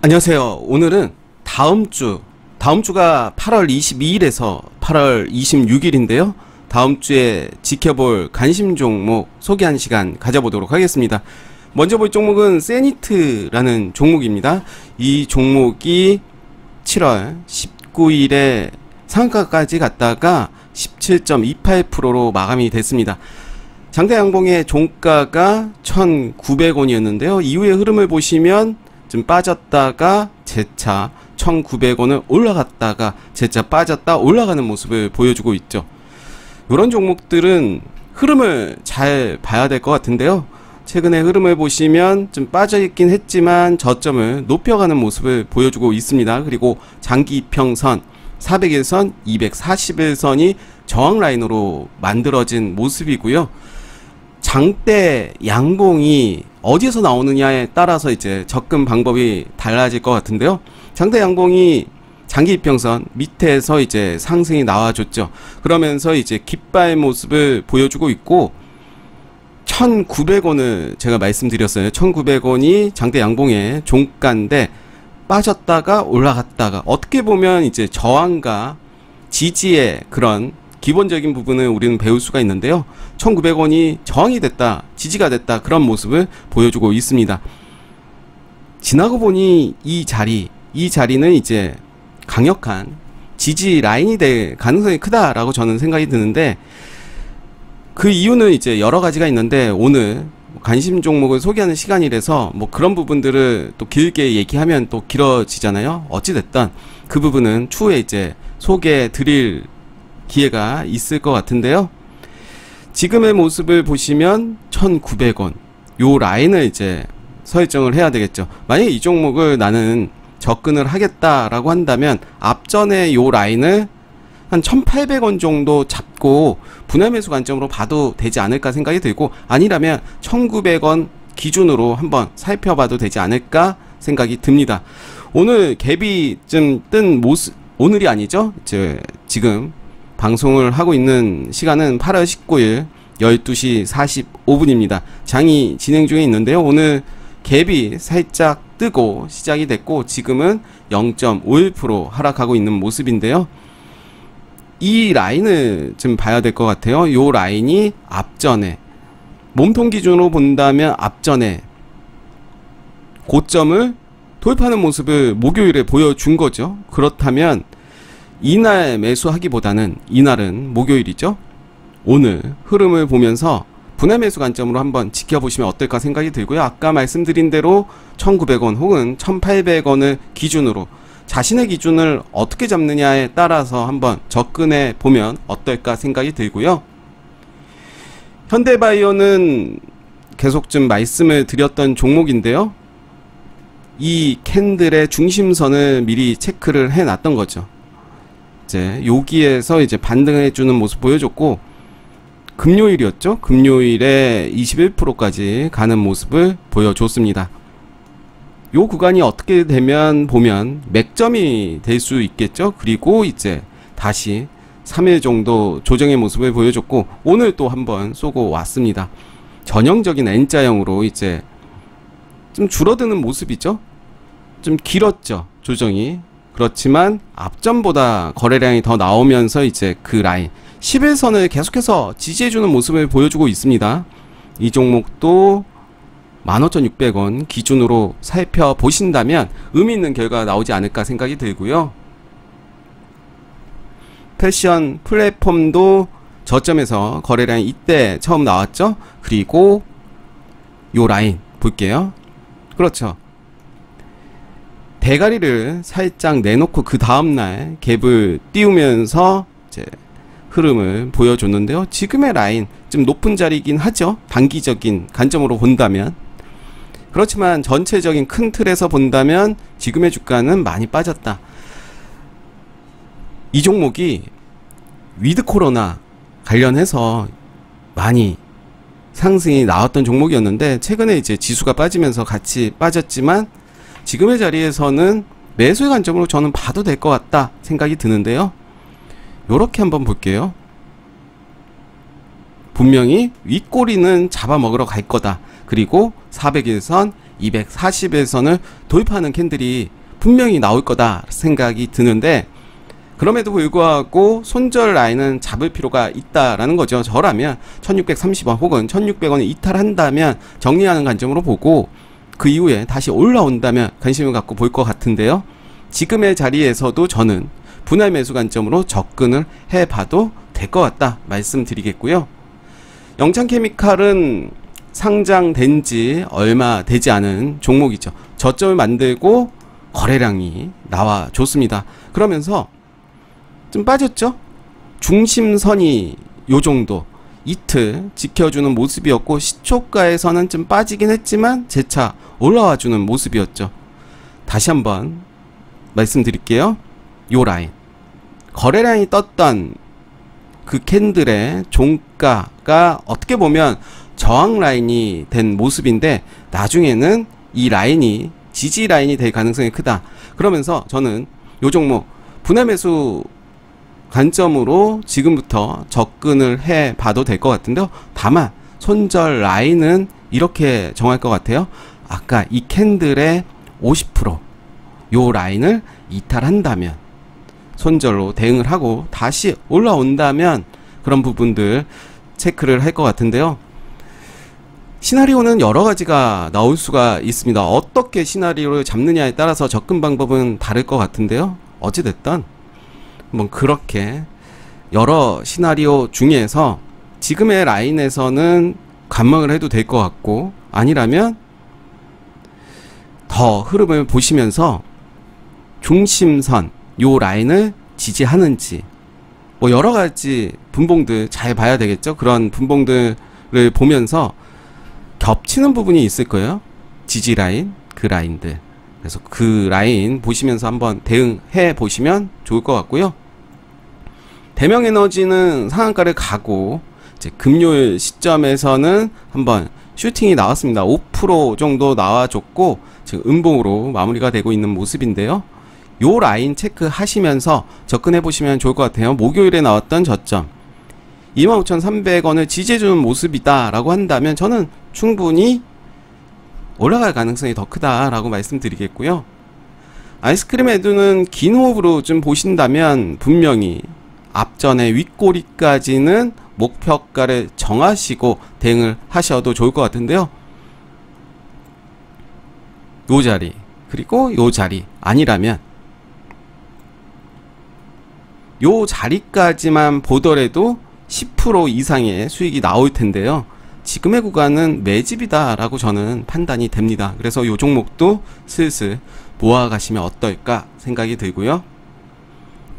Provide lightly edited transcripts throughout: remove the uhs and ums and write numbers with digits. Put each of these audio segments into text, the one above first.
안녕하세요. 오늘은 다음 주가 8월 22일에서 8월 26일인데요. 다음 주에 지켜볼 관심 종목 소개하는 시간 가져보도록 하겠습니다. 먼저 볼 종목은 세니트라는 종목입니다. 이 종목이 7월 19일에 상한가까지 갔다가 17.28%로 마감이 됐습니다. 장대양봉의 종가가 1,900원이었는데요. 이후의 흐름을 보시면 좀 빠졌다가 재차 1,900원을 올라갔다가 재차 빠졌다 올라가는 모습을 보여주고 있죠. 이런 종목들은 흐름을 잘 봐야 될 것 같은데요. 최근에 흐름을 보시면 좀 빠져있긴 했지만 저점을 높여가는 모습을 보여주고 있습니다. 그리고 장기평선 400일선, 240일선이 저항 라인으로 만들어진 모습이고요. 장대 양봉이 어디에서 나오느냐에 따라서 이제 접근 방법이 달라질 것 같은데요. 장대 양봉이 장기 이평선 밑에서 이제 상승이 나와줬죠. 그러면서 이제 깃발 모습을 보여주고 있고 1,900원을 제가 말씀드렸어요. 1,900원이 장대 양봉의 종가인데 빠졌다가 올라갔다가 어떻게 보면 이제 저항과 지지의 그런 기본적인 부분을 우리는 배울 수가 있는데요. 1,900원이 저항이 됐다, 지지가 됐다 그런 모습을 보여주고 있습니다. 지나고 보니 이 자리는 이제 강력한 지지 라인이 될 가능성이 크다라고 저는 생각이 드는데 그 이유는 이제 여러 가지가 있는데 오늘 관심 종목을 소개하는 시간이라서 뭐 그런 부분들을 또 길게 얘기하면 또 길어지잖아요. 어찌됐든 그 부분은 추후에 이제 소개해 드릴 기회가 있을 것 같은데요. 지금의 모습을 보시면 1,900원 요 라인을 이제 설정을 해야 되겠죠. 만약에 이 종목을 나는 접근을 하겠다라고 한다면 앞전에 요 라인을 한 1,800원 정도 잡고 분할 매수 관점으로 봐도 되지 않을까 생각이 들고 아니라면 1,900원 기준으로 한번 살펴봐도 되지 않을까 생각이 듭니다. 오늘 갭이 좀 뜬 모습, 오늘이 아니죠. 지금 방송을 하고 있는 시간은 8월 19일 12시 45분입니다. 장이 진행 중에 있는데요. 오늘 갭이 살짝 뜨고 시작이 됐고 지금은 0.51% 하락하고 있는 모습인데요. 이 라인을 좀 봐야 될 것 같아요. 요 라인이 앞전에 몸통 기준으로 본다면 앞전에 고점을 돌파하는 모습을 목요일에 보여준 거죠. 그렇다면 이날 매수하기보다는 이날은 목요일이죠. 오늘 흐름을 보면서 분할 매수 관점으로 한번 지켜보시면 어떨까 생각이 들고요. 아까 말씀드린 대로 1,900원 혹은 1,800원을 기준으로 자신의 기준을 어떻게 잡느냐에 따라서 한번 접근해 보면 어떨까 생각이 들고요. 현대바이오는 계속 좀 말씀을 드렸던 종목인데요. 이 캔들의 중심선을 미리 체크를 해 놨던 거죠. 이제 여기에서 이제 반등해 주는 모습 보여줬고 금요일이었죠. 금요일에 21%까지 가는 모습을 보여줬습니다. 요 구간이 어떻게 되면 보면 맥점이 될 수 있겠죠. 그리고 이제 다시 3일 정도 조정의 모습을 보여줬고 오늘 또 한번 쏘고 왔습니다. 전형적인 N자형으로 이제 좀 줄어드는 모습이죠. 좀 길었죠. 조정이. 그렇지만 앞전보다 거래량이 더 나오면서 이제 그 라인 11선을 계속해서 지지해주는 모습을 보여주고 있습니다. 이 종목도 15,600원 기준으로 살펴보신다면 의미 있는 결과가 나오지 않을까 생각이 들고요. 패션 플랫폼도 저점에서 거래량이 이때 처음 나왔죠. 그리고 요 라인 볼게요. 그렇죠. 대가리를 살짝 내놓고 그 다음날 갭을 띄우면서 이제 흐름을 보여줬는데요. 지금의 라인 좀 높은 자리이긴 하죠. 단기적인 관점으로 본다면. 그렇지만 전체적인 큰 틀에서 본다면 지금의 주가는 많이 빠졌다. 이 종목이 위드 코로나 관련해서 많이 상승이 나왔던 종목이었는데 최근에 이제 지수가 빠지면서 같이 빠졌지만 지금의 자리에서는 매수의 관점으로 저는 봐도 될 것 같다 생각이 드는데요. 요렇게 한번 볼게요. 분명히 윗꼬리는 잡아먹으러 갈 거다. 그리고 400일선, 240일선을 돌파하는 캔들이 분명히 나올 거다 생각이 드는데, 그럼에도 불구하고 손절 라인은 잡을 필요가 있다라는 거죠. 저라면 1630원 혹은 1600원을 이탈한다면 정리하는 관점으로 보고 그 이후에 다시 올라온다면 관심을 갖고 볼 것 같은데요. 지금의 자리에서도 저는 분할 매수 관점으로 접근을 해봐도 될 것 같다 말씀드리겠고요. 영창케미칼은 상장된 지 얼마 되지 않은 종목이죠. 저점을 만들고 거래량이 나와줬습니다. 그러면서 좀 빠졌죠? 중심선이 요 정도 이틀 지켜주는 모습이었고, 시초가에서는 좀 빠지긴 했지만 재차 올라와주는 모습이었죠. 다시 한번 말씀드릴게요. 요 라인, 거래량이 떴던 그 캔들의 종가가 어떻게 보면 저항 라인이 된 모습인데, 나중에는 이 라인이 지지 라인이 될 가능성이 크다. 그러면서 저는 요 종목 분할 매수 관점으로 지금부터 접근을 해 봐도 될 것 같은데요. 다만 손절 라인은 이렇게 정할 것 같아요. 아까 이 캔들의 50% 요 라인을 이탈한다면 손절로 대응을 하고 다시 올라온다면 그런 부분들 체크를 할 것 같은데요. 시나리오는 여러 가지가 나올 수가 있습니다. 어떻게 시나리오를 잡느냐에 따라서 접근 방법은 다를 것 같은데요. 어찌됐든 뭐 그렇게 여러 시나리오 중에서 지금의 라인에서는 관망을 해도 될 것 같고, 아니라면 더 흐름을 보시면서 중심선 요 라인을 지지하는지 뭐 여러 가지 분봉들 잘 봐야 되겠죠. 그런 분봉들을 보면서 겹치는 부분이 있을 거예요. 지지 라인, 그 라인들. 그래서 그 라인 보시면서 한번 대응해 보시면 좋을 것 같고요. 대명에너지는 상한가를 가고 이제 금요일 시점에서는 한번 슈팅이 나왔습니다. 5% 정도 나와줬고 지금 음봉으로 마무리가 되고 있는 모습인데요. 요 라인 체크하시면서 접근해 보시면 좋을 것 같아요. 목요일에 나왔던 저점 25,300원을 지지해주는 모습이다 라고 한다면 저는 충분히 올라갈 가능성이 더 크다라고 말씀드리겠고요. 아이스크림 헤드는 긴 호흡으로 좀 보신다면 분명히 앞전에 윗꼬리까지는 목표가를 정하시고 대응을 하셔도 좋을 것 같은데요. 요 자리 그리고 요 자리 아니라면 요 자리까지만 보더라도 10% 이상의 수익이 나올 텐데요. 지금의 구간은 매집이다 라고 저는 판단이 됩니다. 그래서 요 종목도 슬슬 모아가시면 어떨까 생각이 들고요.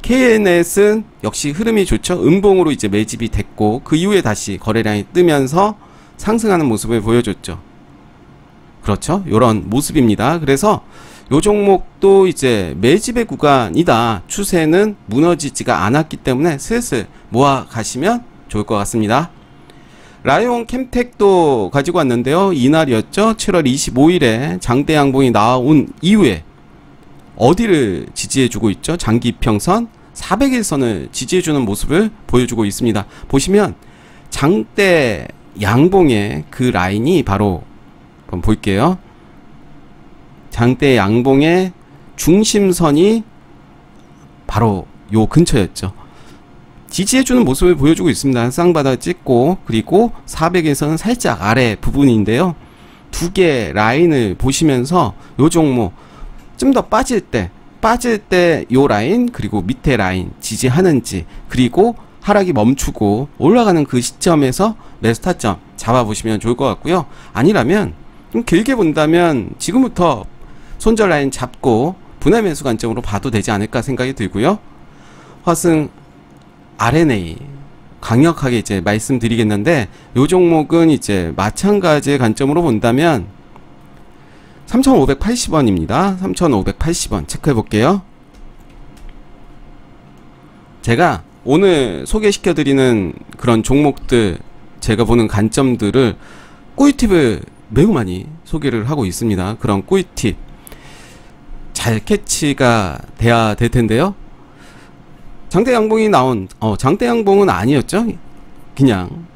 KNS는 역시 흐름이 좋죠. 음봉으로 이제 매집이 됐고 그 이후에 다시 거래량이 뜨면서 상승하는 모습을 보여줬죠. 그렇죠. 요런 모습입니다. 그래서 요 종목도 이제 매집의 구간이다. 추세는 무너지지가 않았기 때문에 슬슬 모아 가시면 좋을 것 같습니다. 라이온 캠텍도 가지고 왔는데요. 이날이었죠. 7월 25일에 장대 양봉이 나온 이후에 어디를 지지해주고 있죠? 장기 이평선 400일선을 지지해주는 모습을 보여주고 있습니다. 보시면 장대 양봉의 그 라인이 바로 한번 볼게요. 장대 양봉의 중심선이 바로 요 근처였죠. 지지해주는 모습을 보여주고 있습니다. 쌍바닥 찍고 그리고 400에서는 살짝 아래 부분인데요. 두 개의 라인을 보시면서 요 종목 좀 더 빠질 때 요 라인 그리고 밑에 라인 지지하는지, 그리고 하락이 멈추고 올라가는 그 시점에서 매수 타점 잡아보시면 좋을 것 같고요. 아니라면 좀 길게 본다면 지금부터 손절 라인 잡고 분할 매수 관점으로 봐도 되지 않을까 생각이 들고요. 화승 RNA 강력하게 이제 말씀드리겠는데 요 종목은 이제 마찬가지의 관점으로 본다면 3,580원입니다. 3,580원 체크해 볼게요. 제가 오늘 소개시켜 드리는 그런 종목들, 제가 보는 관점들을 꿀팁을 매우 많이 소개를 하고 있습니다. 그런 꿀팁 잘 캐치가 돼야 될 텐데요. 장대 양봉이 나온 장대 양봉은 아니었죠. 그냥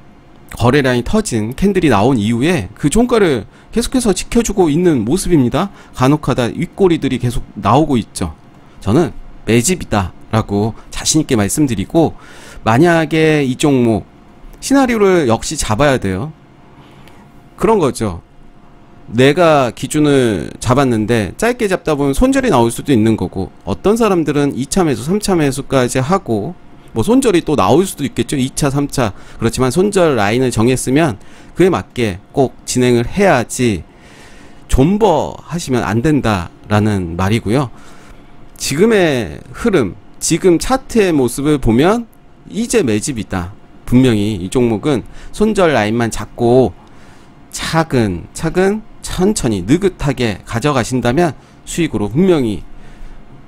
거래량이 터진 캔들이 나온 이후에 그 종가를 계속해서 지켜주고 있는 모습입니다. 간혹하다 윗꼬리들이 계속 나오고 있죠. 저는 매집이다 라고 자신있게 말씀드리고, 만약에 이 종목 시나리오를 역시 잡아야 돼요. 그런 거죠. 내가 기준을 잡았는데 짧게 잡다 보면 손절이 나올 수도 있는 거고, 어떤 사람들은 2차 매수 3차 매수까지 하고 뭐 손절이 또 나올 수도 있겠죠. 2차 3차. 그렇지만 손절 라인을 정했으면 그에 맞게 꼭 진행을 해야지 존버 하시면 안 된다라는 말이고요. 지금의 흐름, 지금 차트의 모습을 보면 이제 매집이다. 분명히 이 종목은 손절 라인만 잡고 차근차근 천천히 느긋하게 가져가신다면 수익으로 분명히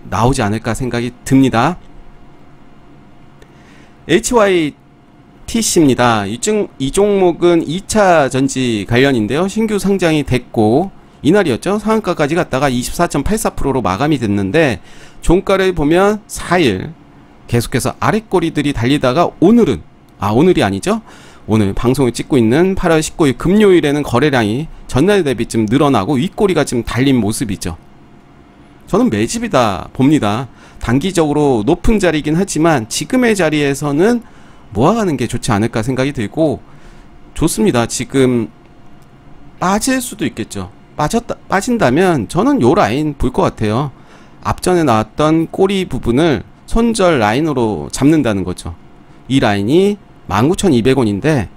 나오지 않을까 생각이 듭니다. HYTC입니다. 이 종목은 2차 전지 관련인데요. 신규 상장이 됐고 이날이었죠. 상한가까지 갔다가 24.84%로 마감이 됐는데, 종가를 보면 4일 계속해서 아랫꼬리들이 달리다가 오늘은, 오늘이 아니죠. 오늘 방송을 찍고 있는 8월 19일 금요일에는 거래량이 전날 대비 좀 늘어나고 윗꼬리가 좀 달린 모습이죠. 저는 매집이다 봅니다. 단기적으로 높은 자리이긴 하지만 지금의 자리에서는 모아가는 게 좋지 않을까 생각이 들고, 좋습니다. 지금 빠질 수도 있겠죠. 빠진다면 저는 요 라인 볼 것 같아요. 앞전에 나왔던 꼬리 부분을 손절 라인으로 잡는다는 거죠. 이 라인이 19,200원인데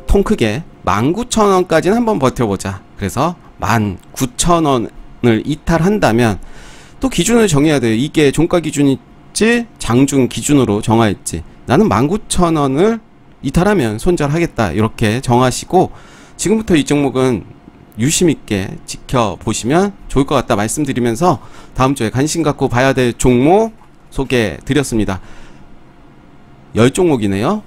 통 크게 19,000원까지는 한번 버텨보자. 그래서 19,000원을 이탈한다면 또 기준을 정해야 돼요. 이게 종가 기준일지 장중 기준으로 정할지. 나는 19,000원을 이탈하면 손절하겠다, 이렇게 정하시고 지금부터 이 종목은 유심있게 지켜보시면 좋을 것 같다 말씀드리면서 다음 주에 관심 갖고 봐야 될 종목 소개해 드렸습니다. 10종목이네요.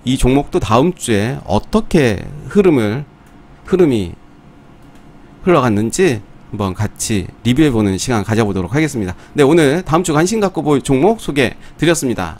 이 종목도 다음 주에 어떻게 흐름이 흘러갔는지 한번 같이 리뷰해보는 시간 가져보도록 하겠습니다. 네, 오늘 다음 주 관심 갖고 볼 종목 소개해 드렸습니다.